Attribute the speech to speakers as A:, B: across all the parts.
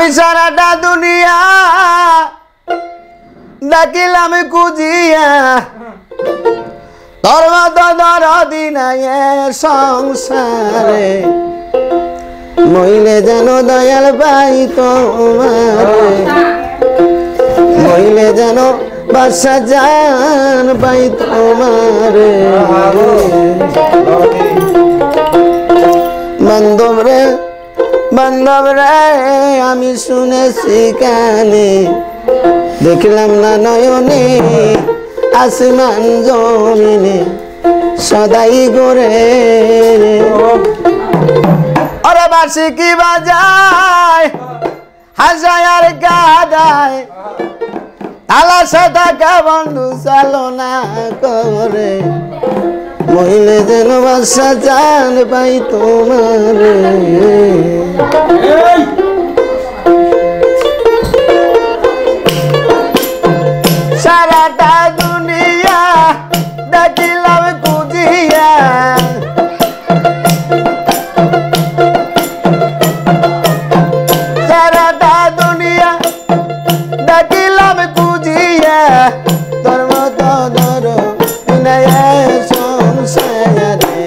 A: আমি সারাটা দুনিয়া দেখিলাম খুঁজিয়া তোর মতো দরদি নাই সংসারে মইলে যেন দয়াল পাই তোমারে মইলে যেন বাসা জান পাই তোমারে বান্ধব রে আমি শুনেছি কানে দেখলাম না নয়নে আসমান জমিনে সদাই করে ওরে বাসি কি বাজায় হাসায় আর কাদায় তালাশে থাকা বন্ধু চালনা করে মহিলে যেন বাসা জান পাই তোমারে সারাটা দুনিয়া দেখিলাম খুঁজিয়া সারাটা দুনিয়া দেখিলাম খুঁজিয়া তোর মতো ধর সংসারে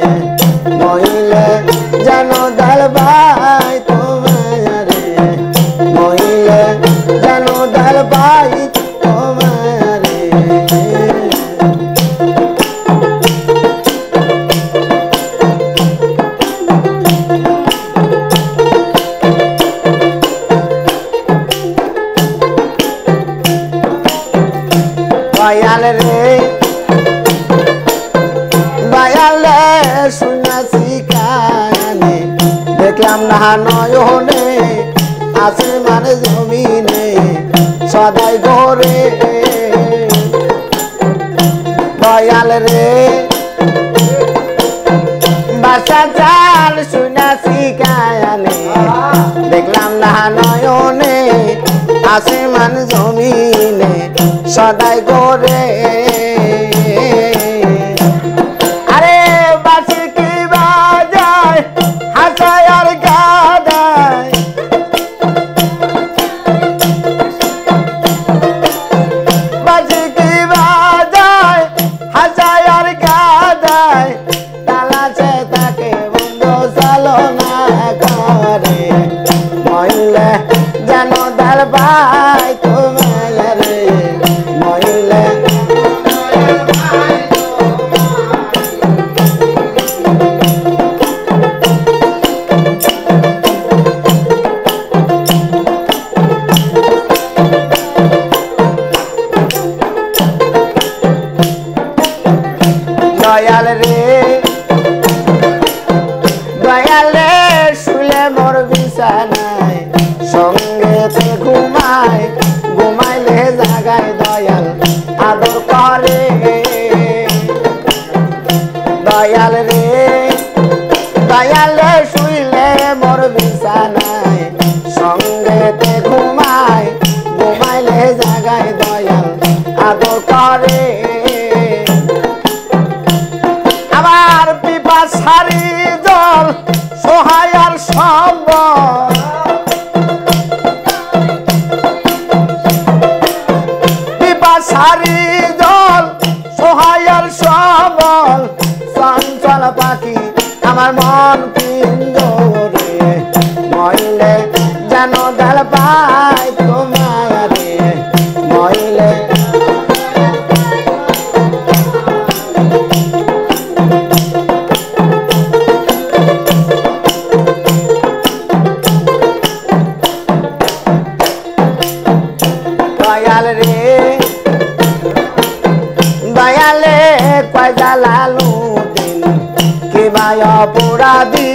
A: মহিলা জানো ডাল ভাই তোমারে মহিলা জানো ডাল ভাই তোমারে দয়াল রে দয়ালে শুনেছি কানে দেখলাম না নয়নে আসমান জমিনে সদাই ঘরে দয়াল রে বাসা জাল শুনেছি কানে দেখলাম না নয়নে আসমান জমিনে সদাই ঘরে আরে বাসি কি বাজায় হাসায় আর কাদায় বাসি কি বাজায় হাসায় আর কাদায় তালাশে তাকে বন্ধু চালনা করে মহিলা যেন দাল ভাই তোমারে মহিলা দয়াল রে শুলে মোর বিছানায় সঙ্গেতে ঘুমায় ঘুমাইলে জাগায় দয়াল আদর করে দয়াল রে শুইলে মোর বিছানায় সঙ্গেতে ঘুমায় ঘুমাইলে জাগায় দয়াল আদর করে আমার পিপাসারি জল সহায় আর সম্বল পিপাসারি জল সহায় আর সম্বল চঞ্চল পাখি আমার মন পিঞ্জরে মইলে যেন ডাল পাই তোমারে মইলে দয়ালে কয় জালালু দিন কি ভাই অপরাধী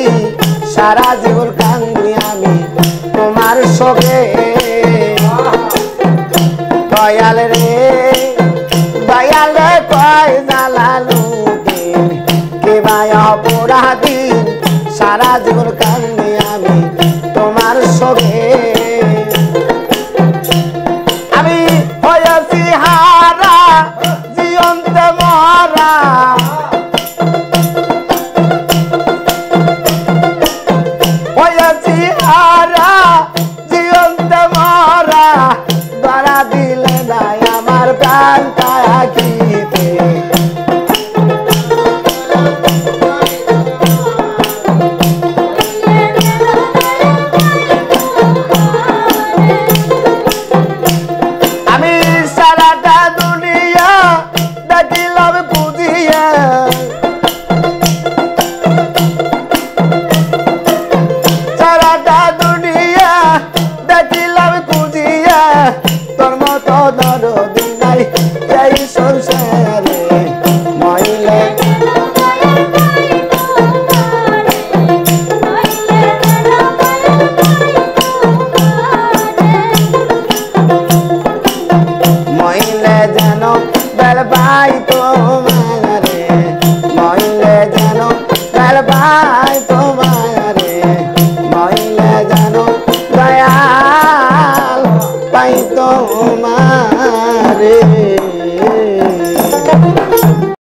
A: সারা জীবন কান্দি আমি তোমার শোকে দয়ালে কয় জালালু দিন কি ভাই অপরাধী সারা জীবন কান্দি আমি তোমার শোকে আমি হয়েছি হারা জীবন্ত মরা হয়েছি হারা জীবন্ত তোমারে